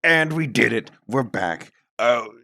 And we did it. We're back.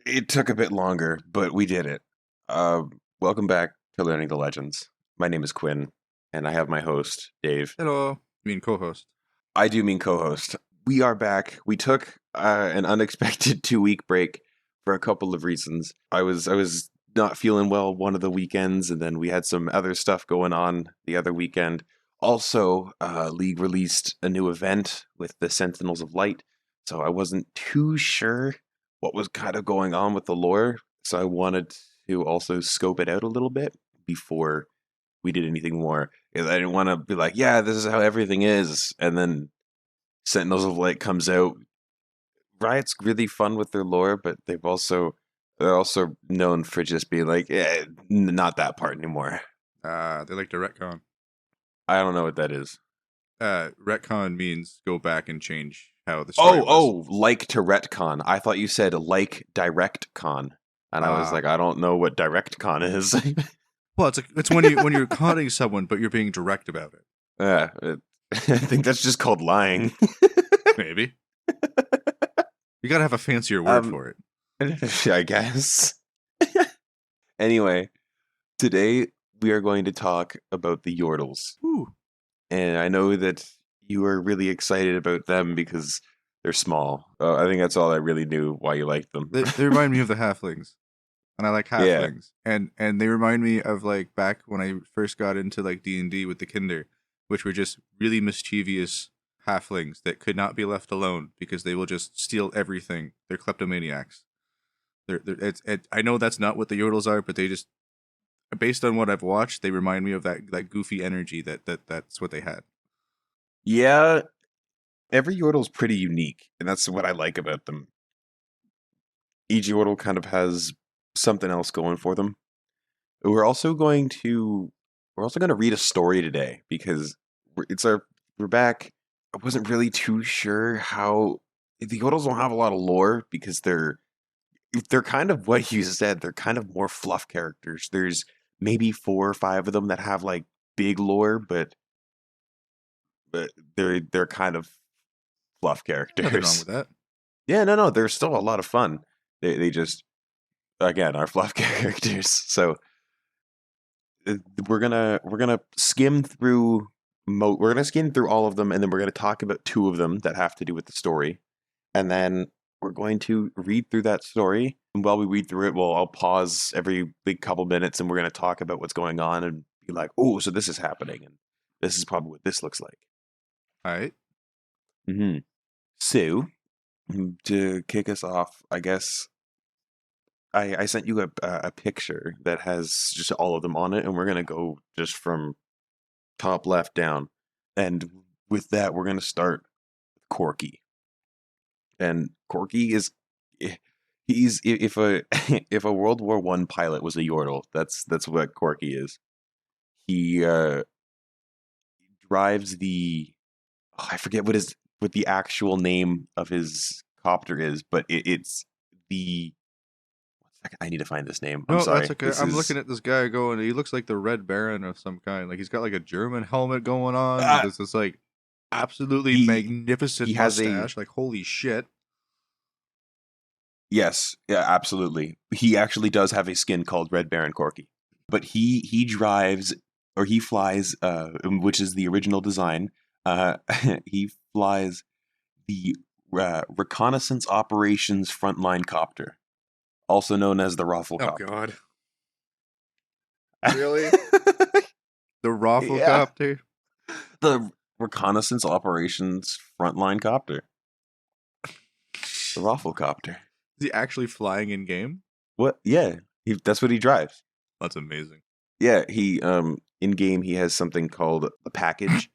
It took a bit longer, but we did it. Uh, Welcome back to Learning the Legends. My name is Quin, and I have my host, Dave. Hello. I mean, co-host. I do mean co-host. We are back. We took an unexpected 2-week break for a couple of reasons. I was not feeling well one of the weekends, and then we had some other stuff going on the other weekend. Also, League released a new event with the Sentinels of Light, so I wasn't too sure what was kind of going on with the lore. So I wanted to also scope it out a little bit before we did anything more. Because I didn't want to be like, yeah, this is how everything is, and then Sentinels of Light comes out. Riot's really fun with their lore, but they're also known for just being like, not that part anymore. They like to retcon. I don't know what that is. Retcon means go back and change how the story was. Like to retcon. I thought you said like direct con, and I was like, I don't know what direct con is. Well, it's when you're conning someone, but you're being direct about it. Yeah, I think that's just called lying. Maybe. You gotta have a fancier word for it. I guess. Anyway, today we are going to talk about the Yordles. Ooh. And I know that you are really excited about them because they're small. I think that's all I really knew why you liked them. They remind me of the halflings. And I like halflings. Yeah. And they remind me of like back when I first got into like D&D with the Kinder, which were just really mischievous halflings that could not be left alone because they will just steal everything. They're kleptomaniacs. I know that's not what the Yordles are, but they just, based on what I've watched, they remind me of that goofy energy that's what they had. Yeah, every Yordle's pretty unique, and that's what I like about them. Each Yordle kind of has something else going for them. We're also going to read a story today because we're back. I wasn't really too sure how the Yordles don't have a lot of lore because they're kind of what you said. They're kind of more fluff characters. There's maybe 4 or 5 of them that have like big lore, but they're kind of fluff characters. Nothing wrong with that. Yeah, no, they're still a lot of fun. They just again are fluff characters. So we're gonna skim through all of them, and then we're gonna talk about 2 of them that have to do with the story, and then we're going to read through that story. And while we read through it, I'll pause every big couple minutes, and we're gonna talk about what's going on and be like, "Oh, so this is happening, and this is probably what this looks like." All right. Mm-hmm. So to kick us off, I guess I sent you a picture that has just all of them on it, and we're gonna go just from top left down. And with that, we're gonna start with Corky. And Corky is he's if a if a World War I pilot was a Yordle, that's what Corky is. He drives the I forget what the actual name of his copter is, but it's the I need to find this name. I'm sorry. That's okay. I'm looking at this guy going, he looks like the Red Baron of some kind. Like he's got like a German helmet going on. This is like absolutely magnificent mustache. Like holy shit. Yes, yeah, absolutely. He actually does have a skin called Red Baron Corky. But he drives or he flies which is the original design. He flies the Reconnaissance Operations Frontline Copter, also known as the Rafflecopter. Oh god. Really? The Rafflecopter? Yeah. The Reconnaissance Operations Frontline Copter. The Rafflecopter. Is he actually flying in game? What? Yeah, that's what he drives. That's amazing. Yeah, he in game he has something called a package,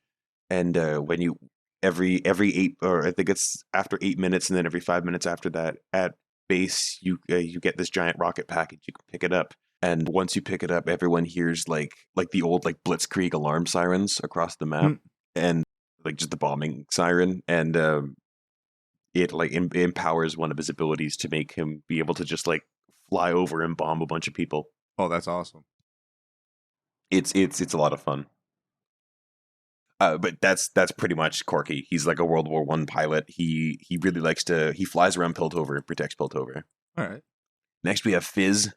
and when you every 8 or I think it's after 8 minutes, and then every 5 minutes after that at base you get this giant rocket package. You can pick it up, and once you pick it up, everyone hears like the old like Blitzkrieg alarm sirens across the map, and like just the bombing siren, and it like empowers one of his abilities to make him be able to just like fly over and bomb a bunch of people. Oh, that's awesome. It's a lot of fun. But that's pretty much Corky. He's like a World War I pilot. He really likes to. He flies around Piltover, protects Piltover. All right. Next we have Fizz.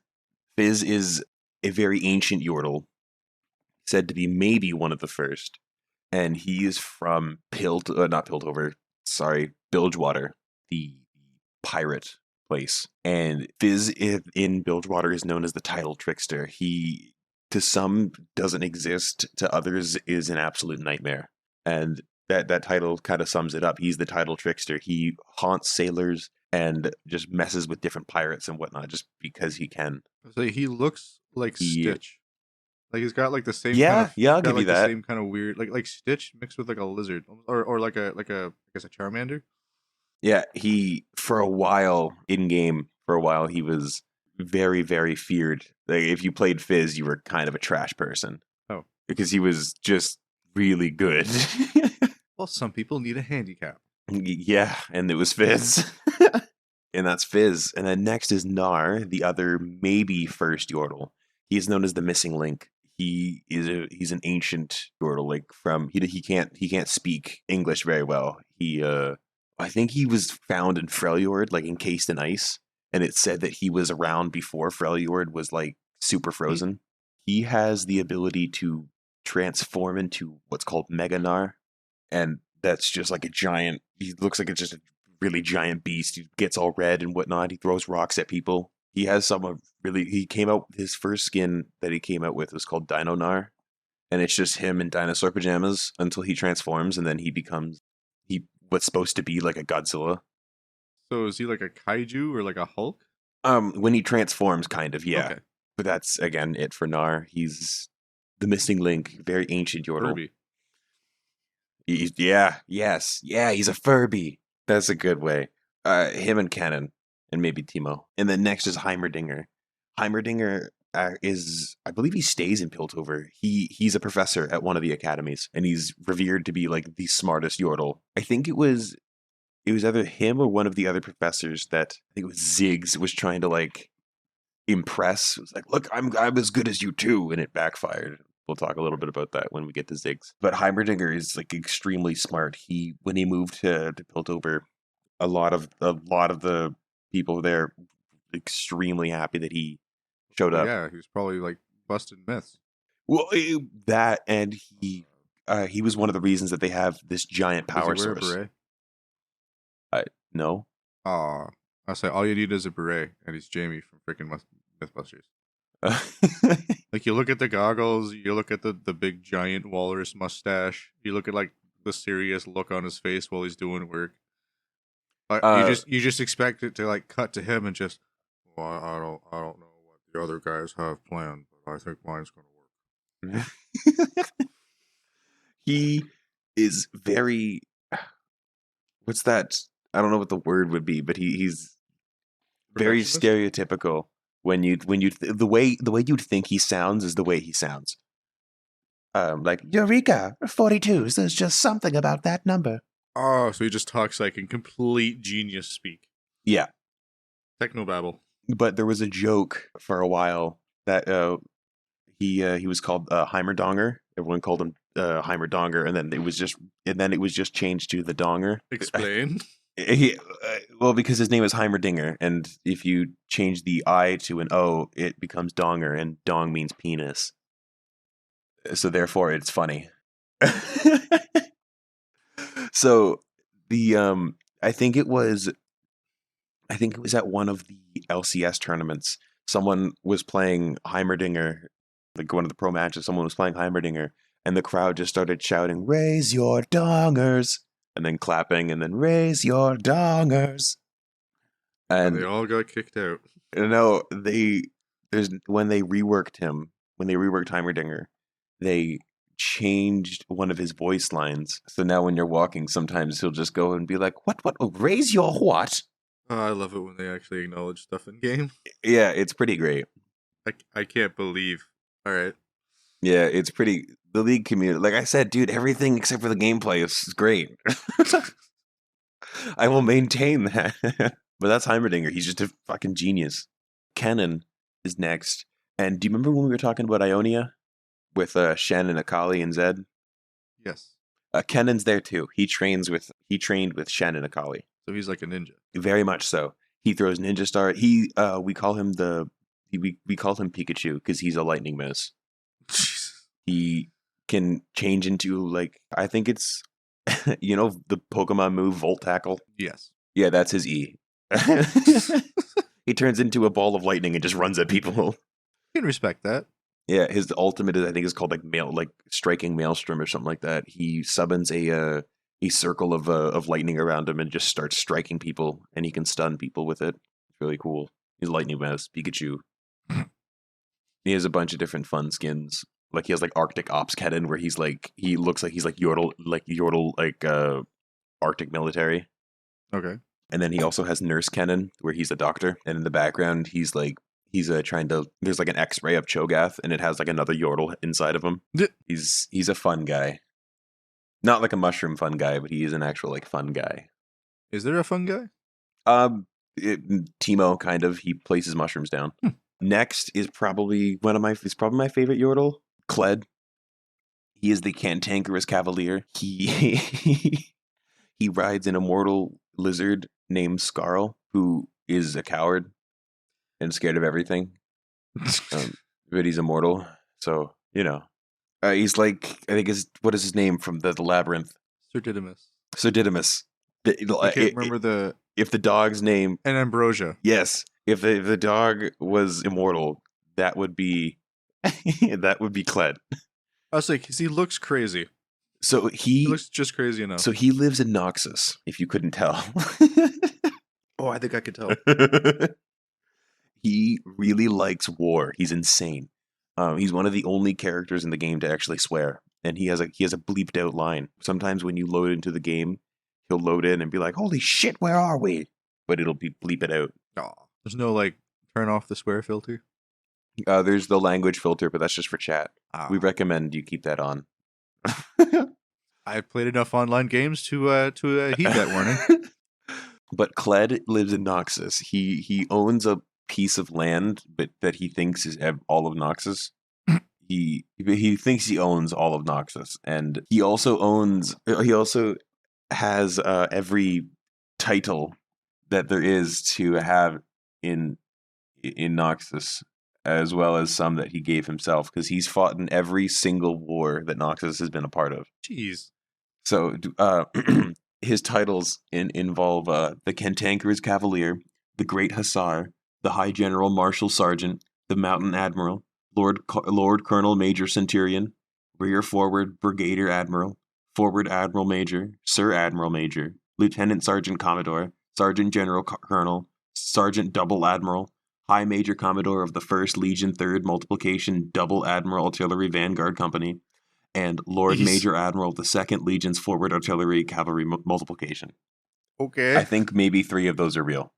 Fizz is a very ancient Yordle, said to be maybe one of the first, and he is from not Piltover. Sorry, Bilgewater, the pirate place. And Fizz in Bilgewater is known as the title trickster. He, to some, doesn't exist. To others, is an absolute nightmare. And that title kind of sums it up. He's the title trickster. He haunts sailors and just messes with different pirates and whatnot just because he can. So he looks like Stitch. Like he's got like the same I'll give like you that. the same kind of weird like Stitch mixed with like a lizard or like a I guess a Charmander. Yeah, he for a while in game he was very, very feared. Like if you played Fizz, you were kind of a trash person. Oh, because he was just really good. Well, some people need a handicap. Yeah, and it was Fizz. And that's Fizz. And then next is Nar, the other maybe first Yordle. He is known as the missing link. He's an ancient Yordle, like from he can't speak English very well. I think he was found in Freljord, like encased in ice, and it said that he was around before Freljord was like super frozen. He has the ability to transform into what's called Mega Nar, and that's just like a giant. He looks like it's just a really giant beast. He gets all red and whatnot. He throws rocks at people. He has some of really. He came out. His first skin that he came out with was called Dino Nar, and it's just him in dinosaur pajamas until he transforms, and then he becomes what's supposed to be like a Godzilla. So is he like a kaiju or like a Hulk? When he transforms, kind of, yeah. Okay. But that's again it for Nar. He's the missing link, very ancient Yordle. Furby. He's a Furby. That's a good way. Him and Cannon, and maybe Timo. And then next is Heimerdinger. Heimerdinger is, I believe he stays in Piltover. He's a professor at one of the academies, and he's revered to be like the smartest Yordle. I think it was either him or one of the other professors that I think it was Ziggs was trying to like impress. It was like, look, I'm as good as you too, and it backfired. We'll talk a little bit about that when we get to Ziggs. But Heimerdinger is like extremely smart. When he moved to Piltover, a lot of the people there were extremely happy that he showed up. Yeah, he was probably like busting myths. Well, that and he was one of the reasons that they have this giant power Does he wear source. a beret? No. Aw. I say all you need is a beret, and he's Jamie from freaking Mythbusters. Like you look at the goggles, you look at the big giant walrus mustache, you look at like the serious look on his face while he's doing work. You just expect it to like cut to him and just, well, I don't know what the other guys have planned, but I think mine's gonna work. He is very. What's that? I don't know what the word would be, but he's very stereotypical. The way you'd think he sounds is the way he sounds. Like Eureka 42. There's just something about that number. Oh, so he just talks like in complete genius speak. Yeah, Technobabble. but there was a joke for a while that he was called Heimerdonger. Everyone called him Heimerdonger, and then it was just changed to the Donger. Explain. Well, because his name is Heimerdinger, and if you change the I to an O, it becomes Donger, and Dong means penis. So therefore, it's funny. So I think it was at one of the LCS tournaments. Someone was playing Heimerdinger, like one of the pro matches. Someone was playing Heimerdinger, and the crowd just started shouting, "Raise your dongers!" and then clapping, and then "Raise your dongers!" And they all got kicked out. No, when they reworked Heimerdinger, they changed one of his voice lines. So now when you're walking, sometimes he'll just go and be like, "What? Oh, raise your what?" Oh, I love it when they actually acknowledge stuff in game. Yeah, it's pretty great. I can't believe. All right. Yeah, it's pretty. The League community, like I said, dude, everything except for the gameplay is great. I will maintain that. But that's Heimerdinger. He's just a fucking genius. Cannon is next. And do you remember when we were talking about Ionia with Shen and Akali and Zed? Yes. Kennan's there too. He trained with Shen and Akali. So he's like a ninja. Very much so. He throws ninja star. We call him we call him Pikachu because he's a lightning mouse. Jesus. He can change into like, I think it's the Pokemon move Volt Tackle. Yes. Yeah, that's his E. He turns into a ball of lightning and just runs at people. You can respect that. Yeah, his ultimate is called like striking maelstrom or something like that. He summons a circle of lightning around him and just starts striking people, and he can stun people with it. It's really cool. He's Lightning Mouse, Pikachu. He has a bunch of different fun skins. Like he has like Arctic Ops Kennen, where he looks like he's like Yordle Arctic military. Okay. And then he also has Nurse Kennen, where he's a doctor, and in the background he's trying to. There's like an X-ray of Cho'Gath, and it has like another Yordle inside of him. Yeah. He's a fun guy, not like a mushroom fun guy, but he is an actual like fun guy. Is there a fun guy? Teemo kind of. He places mushrooms down. Next is probably my favorite Yordle, Kled. He is the cantankerous cavalier. He he rides an immortal lizard named Scarl, who is a coward and scared of everything. But he's immortal, so he's like, I think what is his name from the labyrinth? Sir Didymus. Sir Didymus. I can't remember if the dog's name and Ambrosia. Yes, if the dog was immortal, that would be Kled. I was like, he looks crazy. So he looks just crazy enough. So he lives in Noxus, if you couldn't tell. Oh, I think I could tell. He really likes war. He's insane. He's one of the only characters in the game to actually swear, and he has a bleeped out line. Sometimes when you load into the game, he'll load in and be like, "Holy shit, where are we?" But it'll bleep it out. Oh, there's no like turn off the swear filter. There's the language filter, but that's just for chat. We recommend you keep that on. I've played enough online games to heed that warning. But Kled lives in Noxus. He owns a piece of land, but that he thinks is all of Noxus. He thinks he owns all of Noxus, and he also has every title that there is to have in Noxus, as well as some that he gave himself, because he's fought in every single war that Noxus has been a part of. Jeez. So his titles involve the Cantankerous Cavalier, the Great Hussar, the High General Marshal Sergeant, the Mountain Admiral, Lord Colonel Major Centurion, Rear Forward Brigadier Admiral, Forward Admiral Major, Sir Admiral Major, Lieutenant Sergeant Commodore, Sergeant General Colonel, Sergeant Double Admiral, High Major Commodore of the 1st Legion 3rd Multiplication Double Admiral Artillery Vanguard Company, and Lord Major Admiral of the 2nd Legion's Forward Artillery Cavalry Multiplication. Okay. I think maybe 3 of those are real.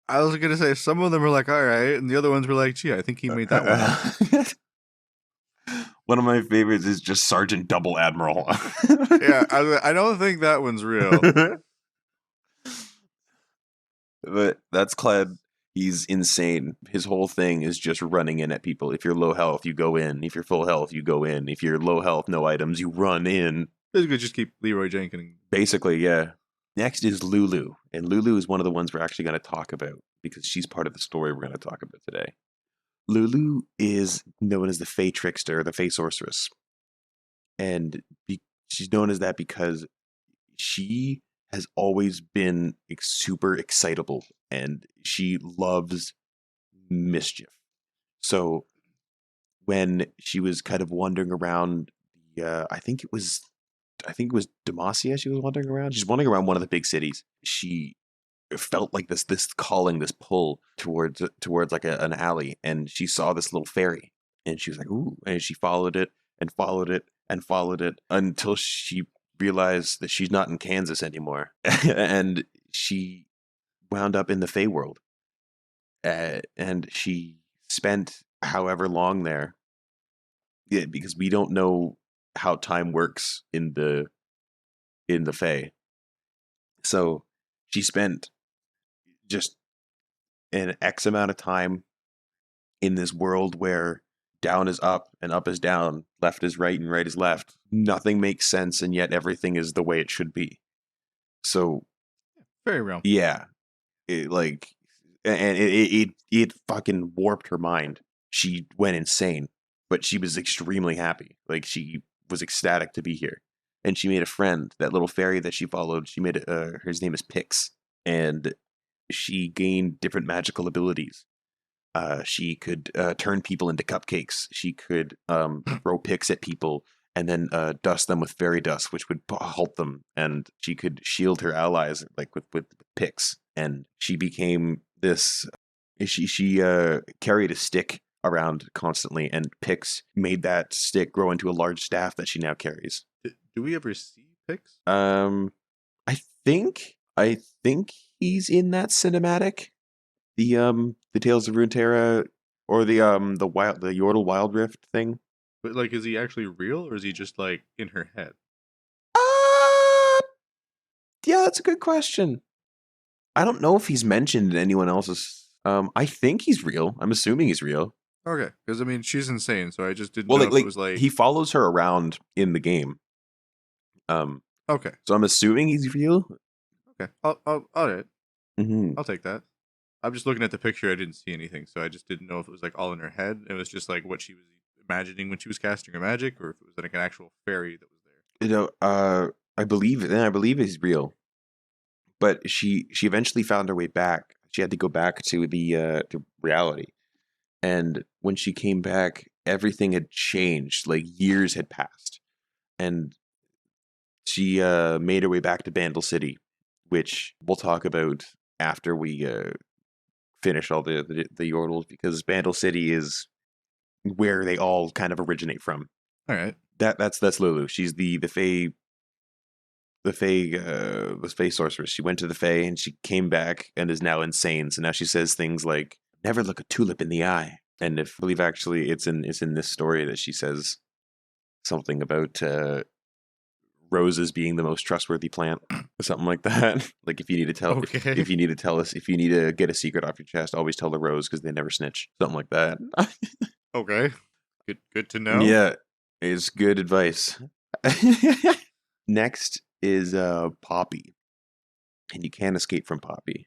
I was going to say, some of them are like, all right, and the other ones were like, gee, I think he made that one up. One of my favorites is just Sergeant Double Admiral. Yeah, I don't think that one's real. But that's Kled. He's insane. His whole thing is just running in at people. If you're low health, you go in. If you're full health, you go in. If you're low health, no items, you run in. Basically, just keep Leroy Jenkins. Basically, yeah. Next is Lulu. And Lulu is one of the ones we're actually going to talk about, because she's part of the story we're going to talk about today. Lulu is known as the Fey Trickster, the Fey Sorceress. And she's known as that because she has always been super excitable, and she loves mischief. So when she was kind of wandering around I think it was Demacia she was wandering around. She's wandering around one of the big cities. She felt like this calling, this pull towards like an alley, and she saw this little fairy, and she was like, ooh, and she followed it and followed it and followed it until she realized that she's not in Kansas anymore. And she wound up in the Fey world, and she spent however long there, because we don't know how time works in the Fey. So she spent just an X amount of time in this world where down is up and up is down, left is right and right is left. Nothing makes sense, and yet everything is the way it should be. So Very real. yeah, it fucking warped her mind. She went insane, but she was extremely happy. Like, she was ecstatic to be here, and she made a friend. That little fairy that she followed, she made his name is Pix, and she gained different magical abilities. She could turn people into cupcakes. She could throw picks at people and then dust them with fairy dust, which would halt them. And she could shield her allies like with picks. And she became this. She carried a stick around constantly, and Pix made that stick grow into a large staff that she now carries. Do we ever see Pix? I think he's in that cinematic. The Tales of Runeterra, or the Yordle Wild Rift thing. But like, is he actually real, or is he just like in her head? Yeah, that's a good question. I don't know if he's mentioned in anyone else's. I think he's real. I'm assuming he's real. Okay, because I mean, she's insane, so I just didn't Well, know if it was like he follows her around in the game. Okay, So I'm assuming he's real. okay, all right, Mm-hmm. I'll take that. I'm just looking at the picture. I didn't see anything, so I just didn't know if it was like all in her head. It was just like what she was imagining when she was casting her magic, or if it was like an actual fairy that was there. I believe he's real. But she eventually found her way back. She had to go back to the to reality. And when she came back, everything had changed. Like, years had passed. And she made her way back to Bandle City, which we'll talk about after we finish all the Yordles, because Bandle City is where they all kind of originate from. All right, That's Lulu. She's the Fae sorceress. She went to the Fae and she came back and is now insane. So now she says things like, "Never look a tulip in the eye." And I believe actually it's in this story that she says something about roses being the most trustworthy plant, or something like that. Like, if you need to tell, okay, if you need to tell us, if you need to get a secret off your chest, always tell the rose because they never snitch. Something like that. okay, good to know. Yeah, it's good advice. Next is Poppy, and you can't escape from Poppy.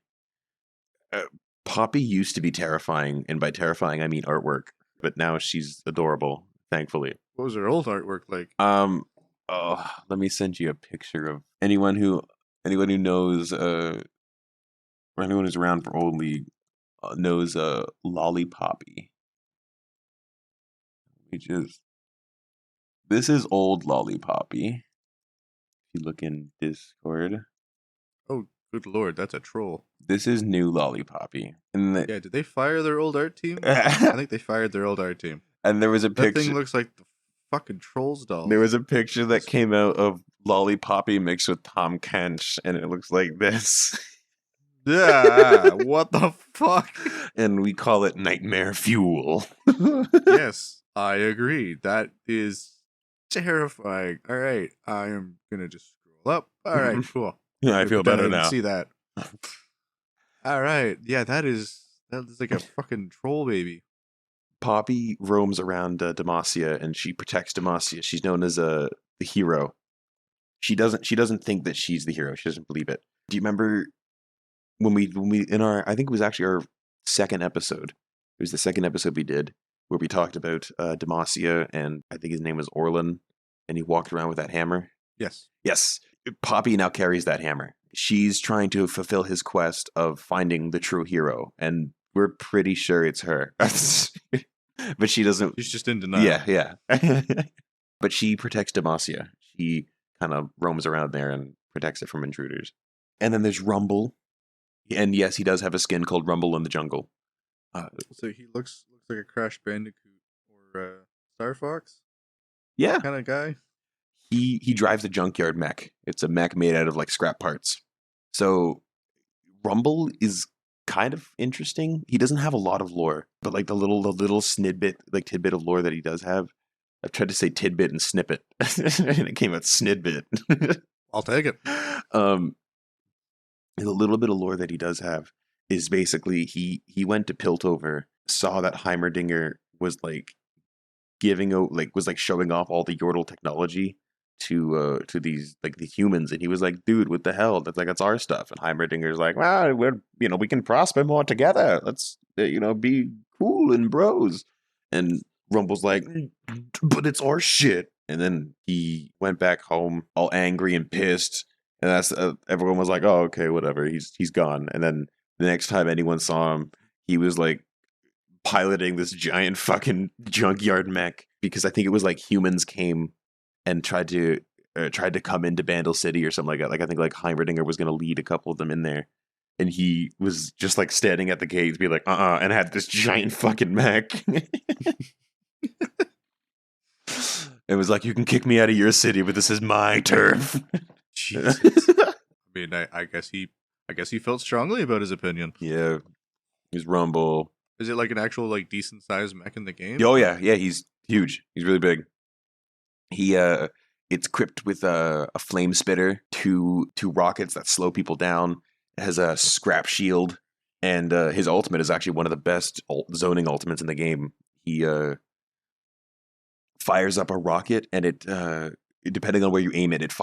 Poppy used to be terrifying, and by terrifying I mean artwork, but now she's adorable, thankfully. What was her old artwork like? Oh, let me send you a picture of anyone who knows or anyone who's around for Old League knows Lollipoppy. This is old Lollipoppy. If you look in Discord. Oh, good lord, that's a troll. This is new Lollipoppy. And Yeah, did they fire their old art team? I think they fired their old art team. And there was a That picture. thing looks like the fucking Trolls doll. There was a picture that came out of Lollipoppy mixed with Tom Kench, and it looks like this. Yeah, what the fuck? And we call it Nightmare Fuel. Yes, I agree. That is terrifying. All right, I am gonna just scroll up. All right, cool. Yeah, I feel better now. See that? All right, yeah, that is like a fucking troll baby. Poppy roams around Demacia, and she protects Demacia. She's known as the hero. She doesn't think that she's the hero. She doesn't believe it. Do you remember when we in our, I think it was actually our second episode. It was the second episode we did where we talked about Demacia, and I think his name was Orlin, and he walked around with that hammer. Yes. Yes. Poppy now carries that hammer. She's trying to fulfill his quest of finding the true hero, and we're pretty sure it's her. But she doesn't. She's just in denial. Yeah. But she protects Demacia. She kind of roams around there and protects it from intruders. And then there's Rumble. And yes, he does have a skin called Rumble in the Jungle. So he looks like a Crash Bandicoot or Star Fox. Yeah, Kind of guy. he drives a junkyard mech. It's a mech made out of like scrap parts. So Rumble is kind of interesting. He doesn't have a lot of lore, but like the little tidbit of lore that he does have. I've tried to say tidbit and snippet, and it came out snidbit. I'll take it. The little bit of lore that he does have is basically he went to Piltover, saw that Heimerdinger was like was like showing off all the Yordle technology to these like the humans, and he was like, dude, what the hell, that's our stuff. And Heimerdinger's like, well, we can prosper more together, let's be cool and bros. And Rumble's like, but it's our shit. And then he went back home all angry and pissed, and that's everyone was like, oh, okay, whatever, he's gone. And then the next time anyone saw him, he was like piloting this giant fucking junkyard mech, because I think it was like humans came and tried to come into Bandle City or something like that. Like I think like Heimerdinger was going to lead a couple of them in there, and he was just like standing at the gates, be like, and had this giant fucking mech. It was like, you can kick me out of your city, but this is my turf. Jesus. I mean, I guess he felt strongly about his opinion. Yeah, he's Rumble. Is it like an actual like decent sized mech in the game? Oh yeah, he's huge. He's really big. He it's equipped with a flame spitter, two rockets that slow people down. It has a scrap shield, and his ultimate is actually one of the best zoning ultimates in the game. He fires up a rocket, and it depending on where you aim it, it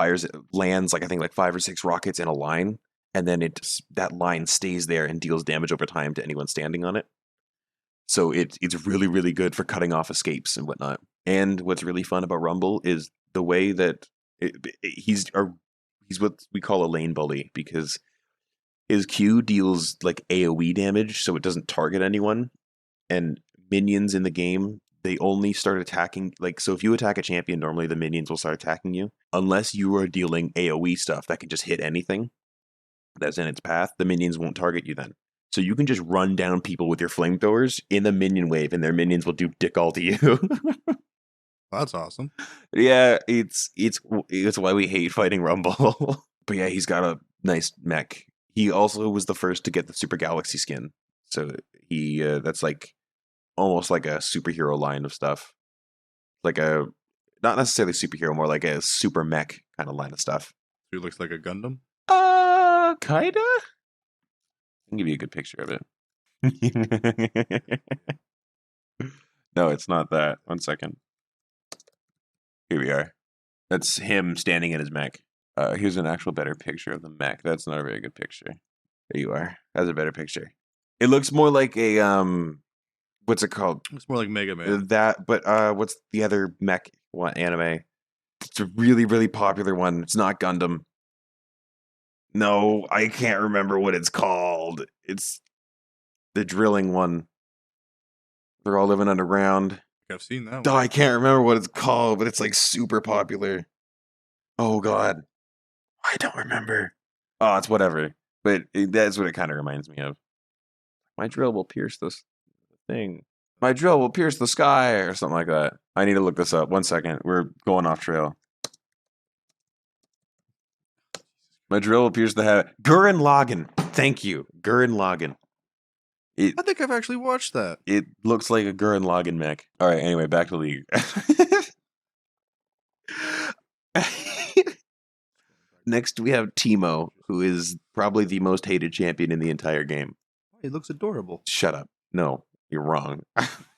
lands like I think like 5 or 6 rockets in a line, and then that line stays there and deals damage over time to anyone standing on it. So it's really, really good for cutting off escapes and whatnot. And what's really fun about Rumble is the way that he's what we call a lane bully, because his Q deals like AoE damage, so it doesn't target anyone. And minions in the game, they only start attacking, like, so if you attack a champion, normally the minions will start attacking you. Unless you are dealing AoE stuff that can just hit anything that's in its path, the minions won't target you then. So you can just run down people with your flamethrowers in the minion wave, and their minions will do dick all to you. That's awesome. Yeah, it's why we hate fighting Rumble. But yeah, he's got a nice mech. He also was the first to get the Super Galaxy skin. So he that's like almost like a superhero line of stuff. Like a not necessarily superhero, more like a super mech kind of line of stuff. He looks like a Gundam. Kinda. I can give you a good picture of it. No, it's not that. 1 second. Here we are. That's him standing in his mech. Here's an actual better picture of the mech. That's not a very good picture. There you are. That's a better picture. It looks more like a what's it called? It's more like Mega Man. What's the other mech anime? It's a really, really popular one. It's not Gundam. No, I can't remember what it's called. It's the drilling one. They're all living underground. I've seen that one. Oh, I can't remember what it's called, but it's like super popular. Oh god, I don't remember. Oh, it's whatever. But that's what it kind of reminds me of. My drill will pierce this thing. My drill will pierce the sky, or something like that. I need to look this up. 1 second. We're going off trail. My drill will pierce the heaven. Gurren Lagann. Thank you. Gurren Lagann. I think I've actually watched that. It looks like a Gurren Lagann mech. All right, anyway, back to League. Next, we have Teemo, who is probably the most hated champion in the entire game. He looks adorable. Shut up. No, you're wrong.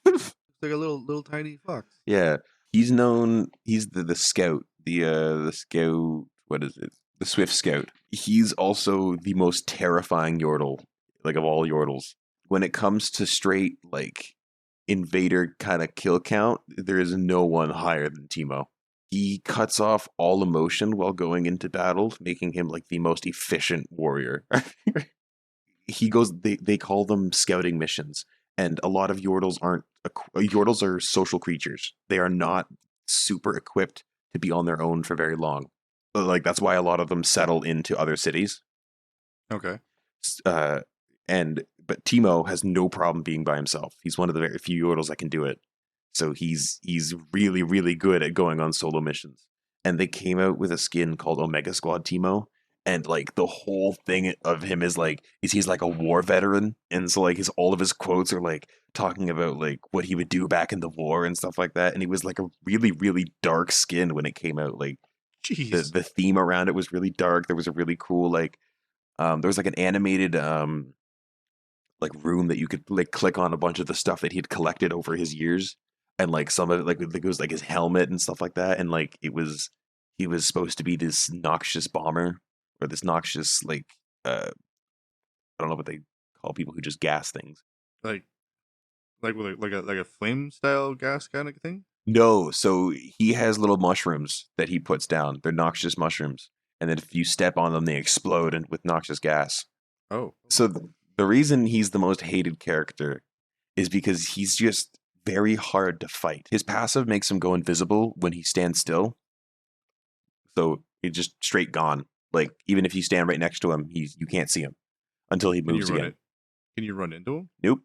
Looks like a little tiny fox. Yeah, he's known. He's the scout. The scout. What is it? The Swift Scout. He's also the most terrifying Yordle, like of all Yordles. When it comes to straight like invader kind of kill count, there is no one higher than Teemo. He cuts off all emotion while going into battle, making him like the most efficient warrior. They call them scouting missions, and a lot of Yordles aren't. Yordles are social creatures. They are not super equipped to be on their own for very long. Like that's why a lot of them settle into other cities. Okay. But Teemo has no problem being by himself. He's one of the very few Yordles that can do it. So he's really, really good at going on solo missions. And they came out with a skin called Omega Squad Teemo. And like the whole thing of him is he's like a war veteran. And so like all of his quotes are like talking about like what he would do back in the war and stuff like that. And he was like a really, really dark skin when it came out. Like the theme around it was really dark. There was a really cool there was like an animated like room that you could like click on a bunch of the stuff that he'd collected over his years. and like some of it like it was like his helmet and stuff like that, and like he was supposed to be this noxious bomber or this noxious like I don't know what they call people who just gas things. Like with like a flame style gas kind of thing. No, so he has little mushrooms that he puts down. They're noxious mushrooms, and then if you step on them, they explode and with noxious gas. Oh, So the reason he's the most hated character is because he's just very hard to fight. His passive makes him go invisible when he stands still. So he's just straight gone. Like even if you stand right next to him, you can't see him until he can you moves run again. it? Can you run into him? Nope.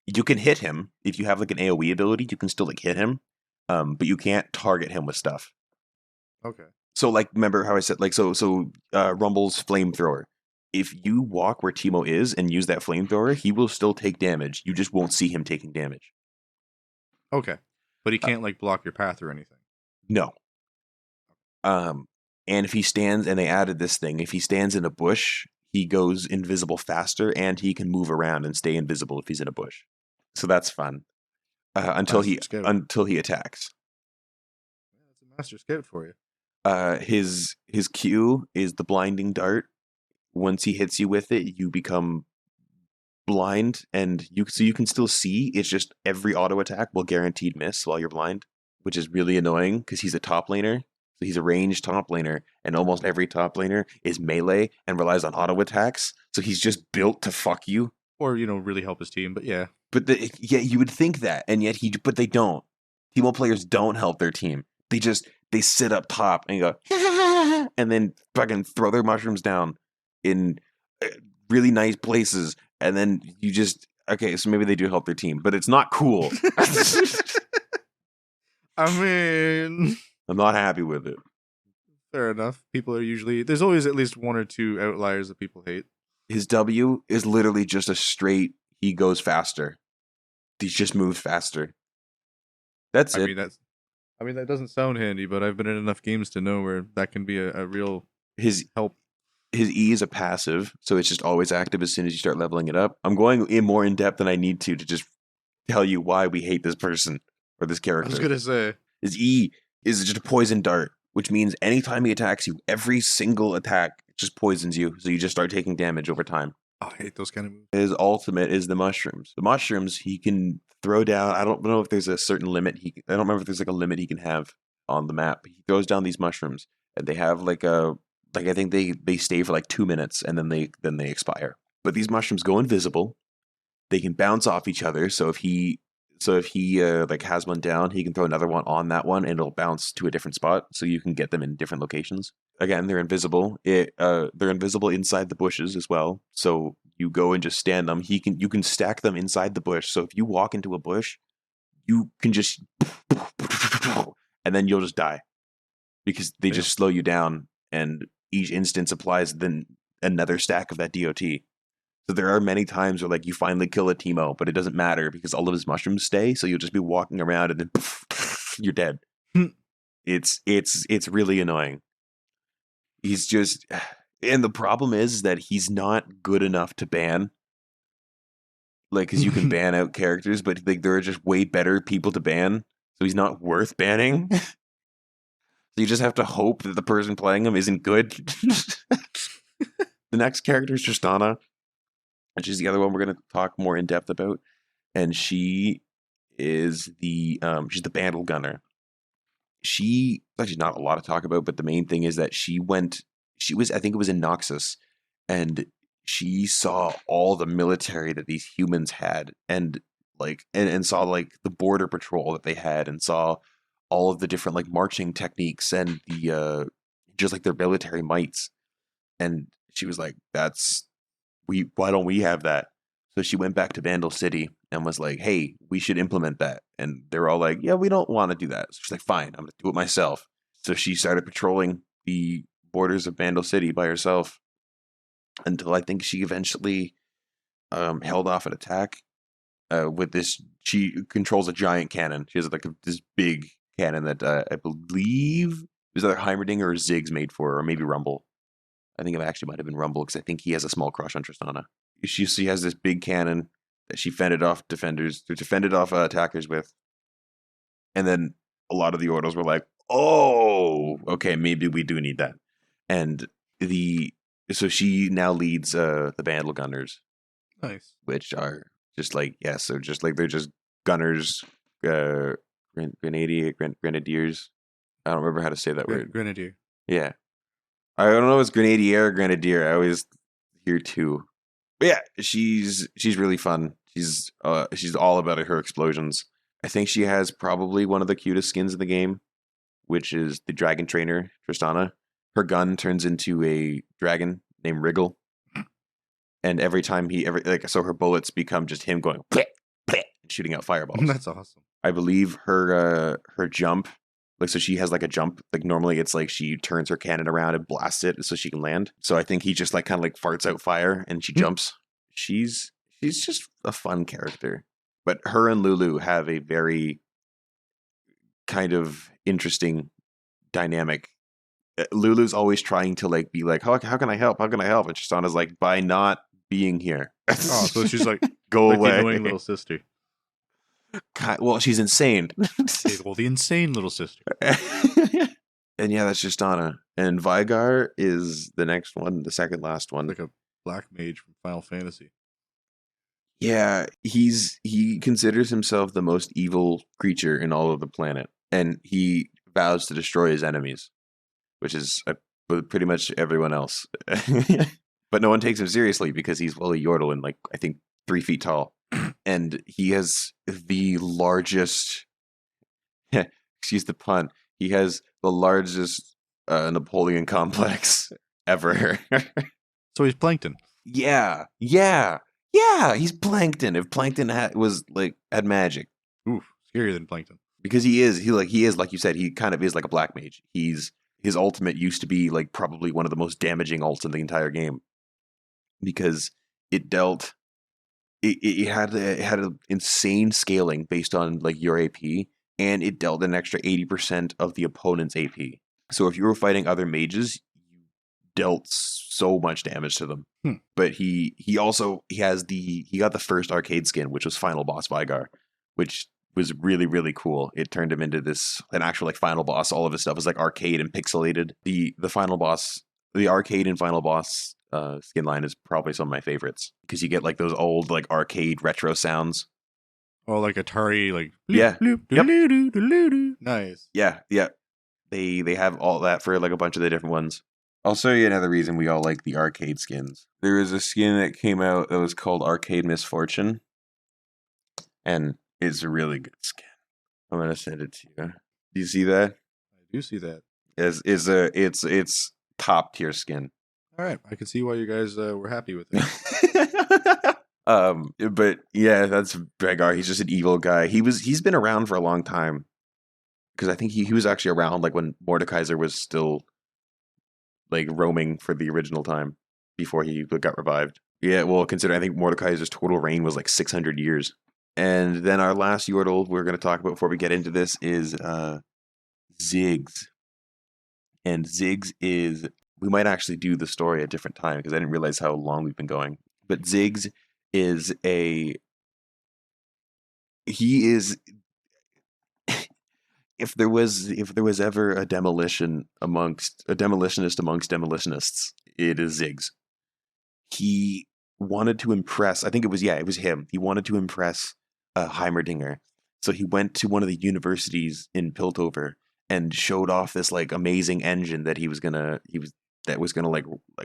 You can hit him if you have like an AoE ability. You can still like hit him, but you can't target him with stuff. Okay. So like, remember how I said like Rumble's flamethrower. If you walk where Teemo is and use that flamethrower, he will still take damage. You just won't see him taking damage. Okay. But he can't like block your path or anything. No. And if he stands, and they added this thing, if he stands in a bush, he goes invisible faster, and he can move around and stay invisible if he's in a bush. So that's fun. Until he attacks. Yeah, that's a master scout for you. His Q is the blinding dart. Once he hits you with it, you become blind, and you can still see. It's just every auto attack will guaranteed miss while you're blind, which is really annoying because he's a top laner. So he's a ranged top laner, and almost every top laner is melee and relies on auto attacks. So he's just built to fuck you. Or really help his team. But yeah. But yeah, you would think that, and yet but they don't. Teemo players don't help their team. They sit up top and go, and then fucking throw their mushrooms down in really nice places, and then you just okay. So maybe they do help their team, but it's not cool. I mean, I'm not happy with it. fair enough. People are usually there's always at least one or two outliers that people hate. His W is literally just a straight. He goes faster. He just moves faster. That's it. I mean that doesn't sound handy, but I've been in enough games to know where that can be a real help. His E is a passive, so it's just always active as soon as you start leveling it up. I'm going in more in depth than I need to just tell you why we hate this person or this character. I was gonna say his E is just a poison dart, which means anytime he attacks you, every single attack just poisons you, so you just start taking damage over time. Oh, I hate those kind of moves. His ultimate is the mushrooms. The mushrooms he can throw down. I don't know if there's a certain limit. I don't remember if there's like a limit he can have on the map. He throws down these mushrooms, and they have like I think they stay for like 2 minutes, and then they expire. But these mushrooms go invisible. They can bounce off each other. So if he like has one down, he can throw another one on that one, and it'll bounce to a different spot. So you can get them in different locations. Again, they're invisible. They're invisible inside the bushes as well. So you go and just stand them. You can stack them inside the bush. So if you walk into a bush, you can just and then you'll just die because they just slow you down, and each instance applies then another stack of that DOT. So there are many times where like you finally kill a Teemo, but it doesn't matter because all of his mushrooms stay. So you'll just be walking around and then you're dead. It's really annoying. He's just, and the problem is that he's not good enough to ban. Like, because you can ban out characters, but like there are just way better people to ban, so he's not worth banning. So you just have to hope that the person playing him isn't good. The next character is Tristana, which is the other one we're going to talk more in depth about, and she is she's the Bandle Gunner. She actually not a lot to talk about, but the main thing is that she was I think it was in Noxus, and she saw all the military that these humans had, and saw like the border patrol that they had, and saw all of the different like marching techniques and the just like their military mights, and she was like, why don't we have that? So she went back to Vandal City and was like, hey, we should implement that. And they're all like, yeah, we don't want to do that. So she's like, fine, I'm going to do it myself. So she started patrolling the borders of Vandal City by herself until I think she eventually held off an attack with this. She controls a giant cannon. She has like this big cannon that I believe is either Heimerdinger or Ziggs made for her, or maybe Rumble. I think it actually might have been Rumble because I think he has a small crush on Tristana. She has this big cannon, that she fended off attackers with. And then a lot of the Yordles were like, "Oh, okay, maybe we do need that." And so she now leads the Vandal Gunners, Nice. which are just like so just like they're just gunners, grenadiers. I don't remember how to say that word. Grenadier. Yeah, I don't know if it's grenadier or grenadier. I always hear two. But yeah, she's really fun. She's all about her explosions. I think she has probably one of the cutest skins in the game, which is the dragon trainer, Tristana. Her gun turns into a dragon named Wriggle. And every time so her bullets become just him going bleh, bleh, and shooting out fireballs. That's awesome. I believe her jump, like, so she has like a jump, like normally it's like she turns her cannon around and blasts it so she can land. So I think he just like kind of like farts out fire and she jumps. She's just a fun character. But her and Lulu have a very kind of interesting dynamic. Lulu's always trying to like be like, how can I help? How can I help? And Tristana's like, by not being here. Oh, so she's like, go like away. the annoying little sister. Well, she's insane. Well, the insane little sister. And yeah, that's Tristana. And Vigar is the next one, the second last one. Like a black mage from Final Fantasy. Yeah, he considers himself the most evil creature in all of the planet, and he vows to destroy his enemies, which is pretty much everyone else. But no one takes him seriously because he's a Yordle and like I think 3 feet tall, and he has the largest. Excuse the pun. He has the largest Napoleon complex ever. So he's Plankton. Yeah, he's Plankton. If Plankton had magic. Oof, scarier than Plankton. Because he is like you said, he kind of is like a black mage. His ultimate used to be like probably one of the most damaging ults in the entire game. Because it had an insane scaling based on like your AP, and it dealt an extra 80% of the opponent's AP. So if you were fighting other mages, you dealt so much damage to them. But he got the first arcade skin, which was Final Boss Vigar, which was really, really cool. It turned him into an actual like final boss. All of his stuff was like arcade and pixelated. The final boss, the arcade and final boss skin line is probably some of my favorites because you get like those old like arcade retro sounds. Oh, like Atari, like yeah, nice. Yeah. They have all that for like a bunch of the different ones. I'll show you another reason we all like the arcade skins. There was a skin that came out that was called Arcade Misfortune, and it's a really good skin. I'm gonna send it to you. Do you see that? I do see that. It's top tier skin. All right, I can see why you guys were happy with it. But yeah, that's Vigar. He's just an evil guy. He's been around for a long time because I think he was actually around like when Mordekaiser was still like roaming for the original time before he got revived. Yeah, well, considering I think Mordekaiser's total reign was like 600 years. And then our last Yordle we're going to talk about before we get into this is Ziggs. And Ziggs is, we might actually do the story at a different time because I didn't realize how long we've been going. But Ziggs is if there was ever a demolitionist amongst demolitionists, it is Ziggs. He wanted to impress, I think it was him. He wanted to impress Heimerdinger. So he went to one of the universities in Piltover and showed off this like amazing engine that was gonna like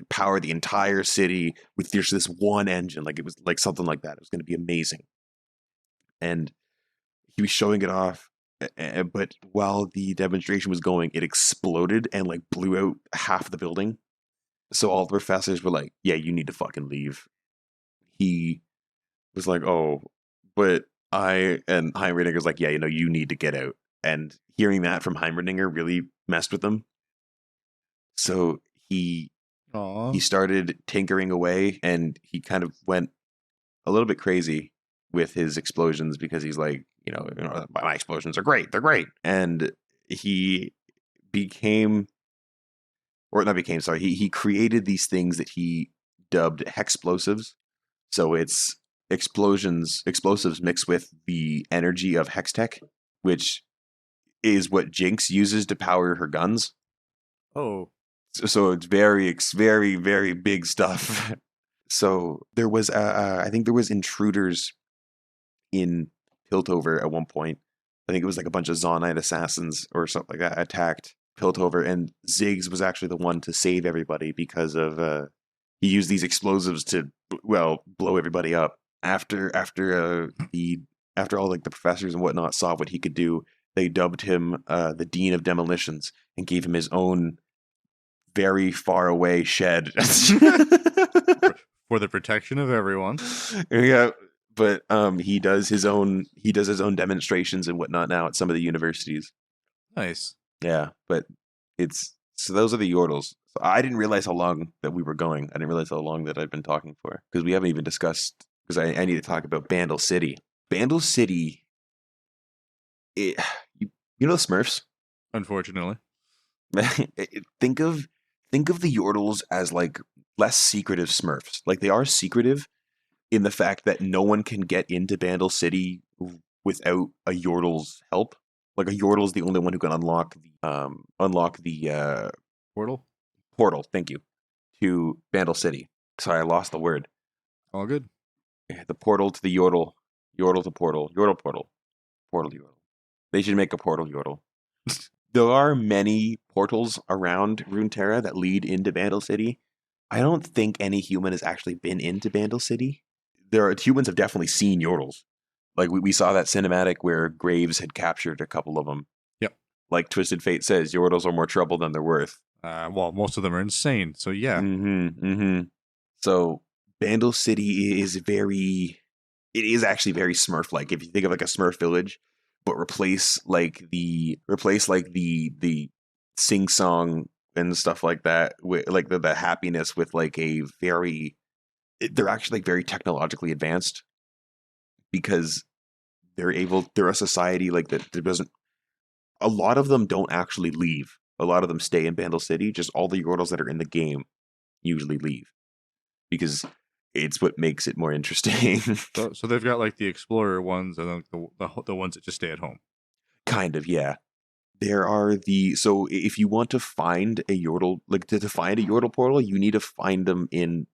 power the entire city with just this one engine. Like it was like something like that. It was gonna be amazing. And he was showing it off, but while the demonstration was going, it exploded and like blew out half the building. So all the professors were like, "Yeah, you need to fucking leave." He was like, "Oh, but and Heimerdinger's like, "Yeah, you need to get out." And hearing that from Heimerdinger really messed with him. So he started tinkering away, and he kind of went a little bit crazy with his explosions because he's like, my explosions are great. They're great. And he he created these things that he dubbed hexplosives. So it's explosives mixed with the energy of Hextech, which is what Jinx uses to power her guns. Oh, So it's very, very big stuff. So there was, I think there was intruders in Piltover at one point. I think it was like a bunch of Zonite assassins or something like that attacked Piltover, and Ziggs was actually the one to save everybody because of he used these explosives to blow everybody up. After all like the professors and whatnot saw what he could do, they dubbed him the Dean of Demolitions and gave him his own very far away shed. for the protection of everyone. Yeah, but he does his own demonstrations and whatnot now at some of the universities. Nice. Yeah, but it's so those are the Yordles. So I didn't realize how long that we were going. I didn't realize how long that I'd been talking for because we haven't even discussed. Because I need to talk about Bandle City. Bandle City, you know the Smurfs. Unfortunately, think of the Yordles as like less secretive Smurfs. Like they are secretive in the fact that no one can get into Bandle City without a Yordle's help. Like a Yordle is the only one who can unlock the portal. Portal. Thank you, to Bandle City. Sorry, I lost the word. All good. The portal to the Yordle. Yordle to portal. Yordle portal. Portal Yordle. They should make a portal Yordle. There are many portals around Runeterra that lead into Bandle City. I don't think any human has actually been into Bandle City. Humans have definitely seen Yordles. Like we saw that cinematic where Graves had captured a couple of them. Yep. Like Twisted Fate says, Yordles are more trouble than they're worth. Well, most of them are insane, so yeah. So Bandle City is it is actually very Smurf-like. If you think of like a Smurf village, but replace the sing song and stuff like that with like the happiness with like they're actually like very technologically advanced because they're a society like that doesn't, a lot of them don't actually leave. A lot of them stay in Bandle City. Just all the Yordles that are in the game usually leave because it's what makes it more interesting. So they've got like the explorer ones and then the ones that just stay at home. Kind of, yeah. There are so if you want to find a Yordle, like to find a Yordle portal, you need to find them in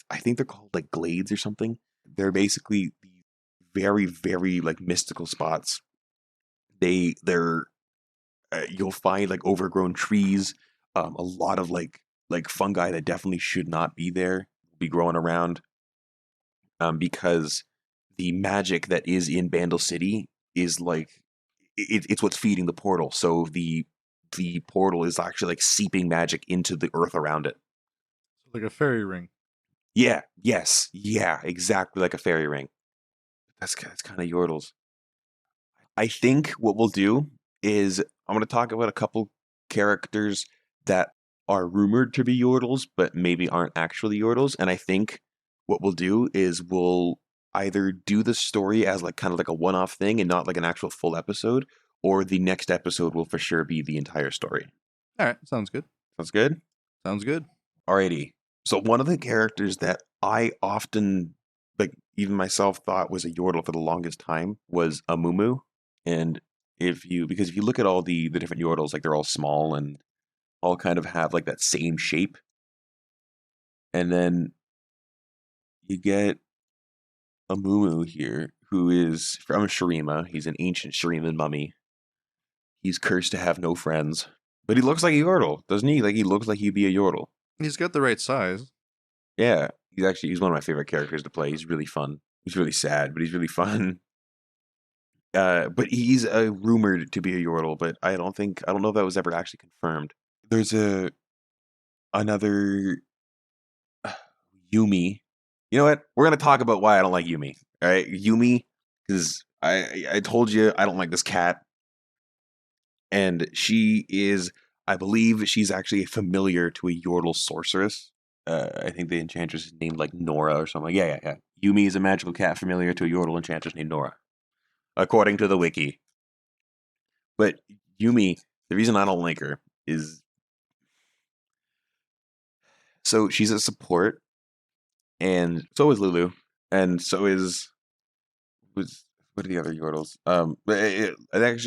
I think they're called like glades or something. They're basically very, very like mystical spots. They're you'll find like overgrown trees, a lot of like fungi that definitely should not be there, be growing around, because the magic that is in Bandle City is like it's what's feeding the portal. So the portal is actually like seeping magic into the earth around it. Like a fairy ring. Yeah. Yes. Yeah. Exactly like a fairy ring. That's kind of Yordles. I think what we'll do is I'm going to talk about a couple characters that are rumored to be Yordles, but maybe aren't actually Yordles. And I think what we'll do is we'll either do the story as like kind of like a one-off thing and not like an actual full episode, or the next episode will for sure be the entire story. All right, sounds good. Sounds good? Sounds good. Alrighty. So one of the characters that I often, like even myself, thought was a Yordle for the longest time was Amumu. And if you look at all the different Yordles, like they're all small and all kind of have like that same shape. And then you get Amumu here, who is from Shurima. He's an ancient Shuriman mummy. He's cursed to have no friends. But he looks like a Yordle, doesn't he? Like he looks like he'd be a Yordle. He's got the right size. Yeah. He's one of my favorite characters to play. He's really fun. He's really sad, but he's really fun. But he's rumored to be a Yordle, but I don't know if that was ever actually confirmed. There's another Yumi. You know what? We're gonna talk about why I don't like Yumi. All right, Yumi, because I told you I don't like this cat, and she is, I believe, she's actually familiar to a Yordle sorceress. I think the enchantress is named like Nora or something. Yeah. Yumi is a magical cat familiar to a Yordle enchantress named Nora, according to the wiki. But Yumi, the reason I don't like her is so she's a support, and so is Lulu. and so is was what are the other Yordles?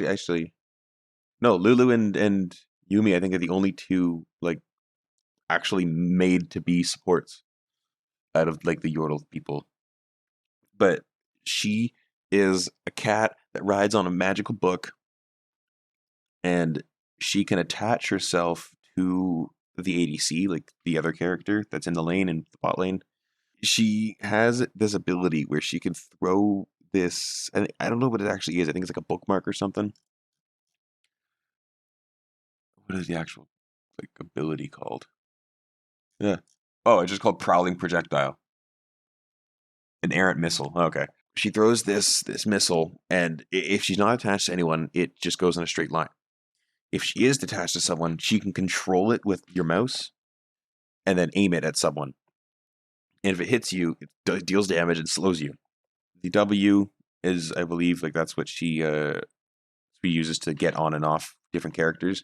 Actually, no. Lulu and Yumi, I think, are the only two like actually made to be supports out of like the Yordle people. But she is a cat that rides on a magical book, and she can attach herself to the ADC, like the other character that's in the lane and the bot lane. She has this ability where she can throw this. I don't know what it actually is. I think it's like a bookmark or something. What is the actual like ability called? Yeah. Oh, it's just called Prowling Projectile. An errant missile. Okay. She throws this missile, and if she's not attached to anyone, it just goes in a straight line. If she is attached to someone, she can control it with your mouse and then aim it at someone. And if it hits you, it deals damage and slows you. The W is, I believe, like that's what she uses to get on and off different characters.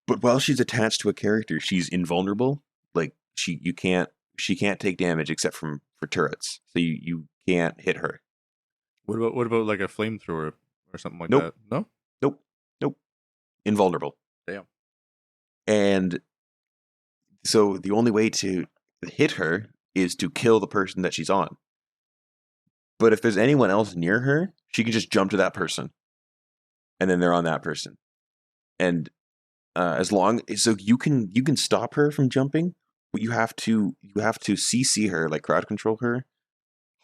But while she's attached to a character, she's invulnerable. Like she can't take damage except for turrets. So you can't hit her. What about like a flamethrower or something like Nope. that? No. Nope. Invulnerable. Damn. And so the only way to hit her is to kill the person that she's on. But if there's anyone else near her, she can just jump to that person, and then they're on that person. And as long so you can stop her from jumping, but you have to CC her, like crowd control her,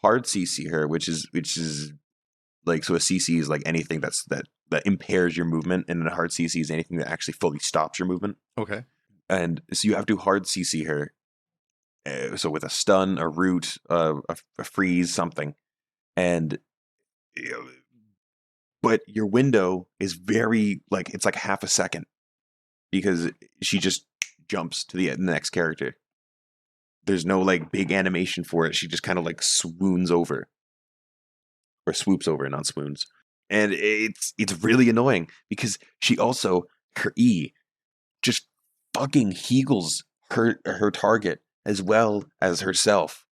hard CC her, which is like, so a CC is like anything that impairs your movement, and a hard CC is anything that actually fully stops your movement. Okay. And so you have to hard CC her. So with a stun, a root, a freeze, something, and but your window is very like it's like half a second because she just jumps to the next character. There's no like big animation for it. She just kind of like swoons over or swoops over, not swoons, and it's really annoying because she also her E just fucking heagles her target as well as herself,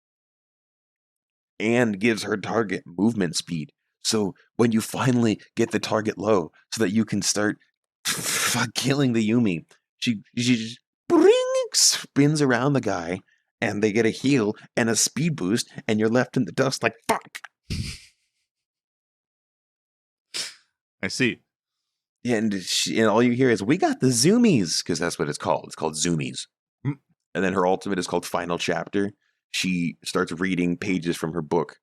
and gives her target movement speed. So when you finally get the target low, so that you can start killing the Yumi, she just spins around the guy, and they get a heal and a speed boost, and you're left in the dust like fuck. I see. And all you hear is, "We got the zoomies," because that's what it's called. It's called zoomies. Mm. And then her ultimate is called Final Chapter. She starts reading pages from her book,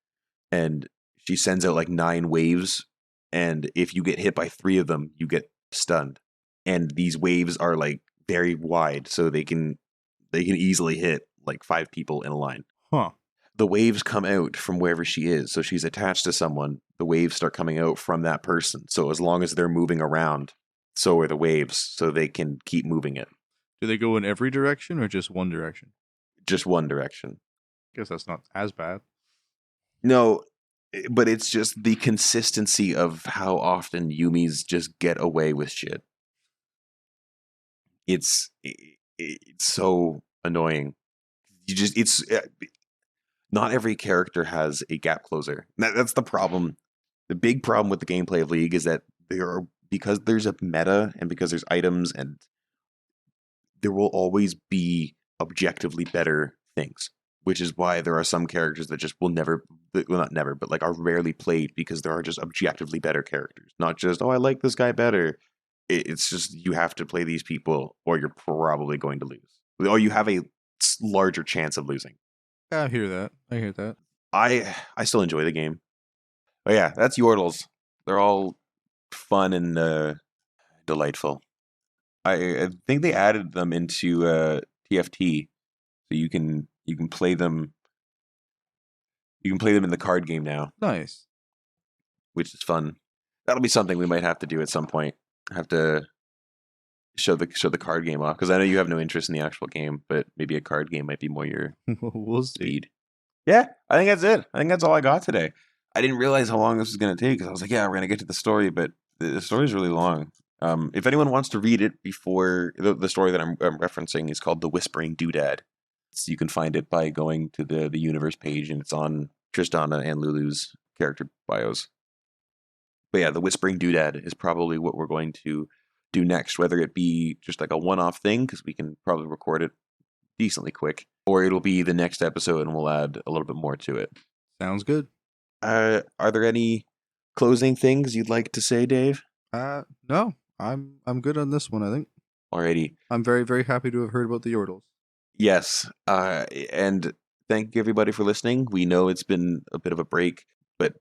and she sends out like 9 waves. And if you get hit by 3 of them, you get stunned. And these waves are like very wide, so they can easily hit like 5 people in a line. Huh. The waves come out from wherever she is. So she's attached to someone. The waves start coming out from that person. So as long as they're moving around, so are the waves. So they can keep moving it. Do they go in every direction or just one direction? Just one direction. Guess that's not as bad. No, but it's just the consistency of how often Yumis just get away with shit. It's so annoying. It's not every character has a gap closer. That's the problem. The big problem with the gameplay of League is that because there's a meta and because there's items, and there will always be objectively better things, which is why there are some characters that just will never, well, not never, but like are rarely played because there are just objectively better characters. Not just, oh, I like this guy better. It's just you have to play these people or you're probably going to lose. Or you have a larger chance of losing. I hear that. I still enjoy the game. But yeah, that's Yordles. They're all fun and delightful. I think they added them into TFT, so you can play them. You can play them in the card game now. Nice. Which is fun. That'll be something we might have to do at some point. Have to show the card game off, because I know you have no interest in the actual game, but maybe a card game might be more your We'll see. speed. Yeah, I think that's it. I think that's all I got today. I didn't realize how long this was going to take, because I was like, yeah, we're going to get to the story, but the story is really long. If anyone wants to read it before the story that I'm referencing is called The Whispering Doodad. So you can find it by going to the universe page, and it's on Tristana and Lulu's character bios. But yeah, the Whispering Doodad is probably what we're going to do next, whether it be just like a one-off thing, because we can probably record it decently quick, or it'll be the next episode and we'll add a little bit more to it. Sounds good. Are there any closing things you'd like to say, Dave? No, I'm good on this one, I think. Alrighty. I'm very, very happy to have heard about the Yordles. Yes. And thank you everybody for listening. We know it's been a bit of a break, but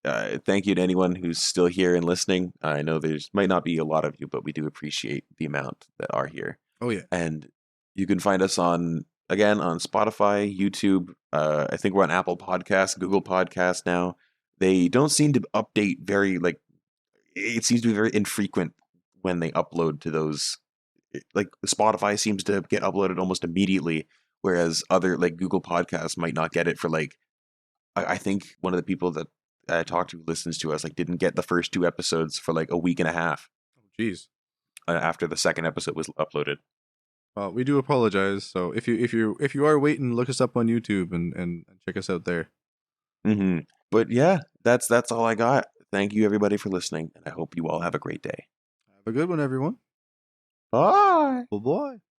thank you to anyone who's still here and listening. I know there's might not be a lot of you, but we do appreciate the amount that are here. Oh yeah. And you can find us on Spotify, YouTube. I think we're on Apple Podcasts, Google Podcasts now. They don't seem to update it seems to be very infrequent when they upload to those. Like Spotify seems to get uploaded almost immediately, whereas other like Google Podcasts might not get it for like. I think one of the people that I talked to who listens to us like didn't get the first 2 episodes for like a week and a half. Oh jeez. After the second episode was uploaded. Well, we do apologize. So if you are waiting, look us up on YouTube and check us out there. Mm-hmm. But yeah, that's all I got. Thank you everybody for listening, and I hope you all have a great day. Have a good one, everyone. Bye. Bye bye.